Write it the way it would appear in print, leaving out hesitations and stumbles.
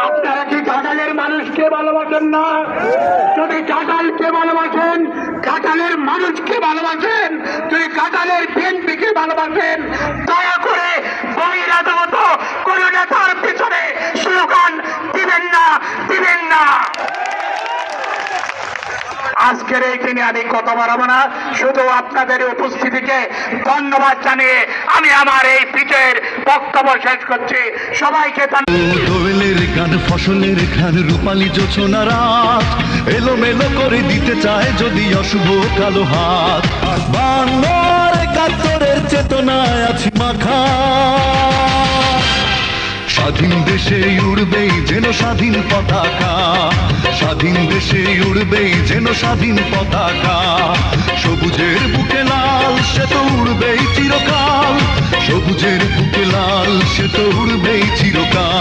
আপনারা কি ঘাটালের মানুষকে ভালোবাসেন না? যদি ঘাটালকে ভালোবাসেন, ঘাটালের মানুষকে ভালোবাসেন, যদি ঘাটালের বিএনপিকে ভালোবাসেন, দয়া করে বহিরাগত কোন নেতার পিছনে স্লোগান দিবেন না, দিবেন না। আজকের এই দিনে আমি কথা বাড়াবো না, শুধু আপনাদের উপস্থিতিকে ধন্যবাদ জানিয়ে আমি আমার এই পিচের বক্তব্য শেষ করছি। সবাইকে দোয়েলের গান, ফসলের ঘ্রাণ, রূপালী জোছনা রাত এলোমেলো করে দিতে চায় যদি অশুভ কালো হাত। বাংলার একাত্তরের চেতনায় আছি মাখা, স্বাধীন দেশে উড়বেই যেন স্বাধীন পতাকা, স্বাধীন দেশে উড়বেই যেন স্বাধীন পতাকা। সবুজের বুকে লাল সে তো উড়বেই চিরকাল, সবুজের বুকে লাল সে তো উড়বেই চিরকাল।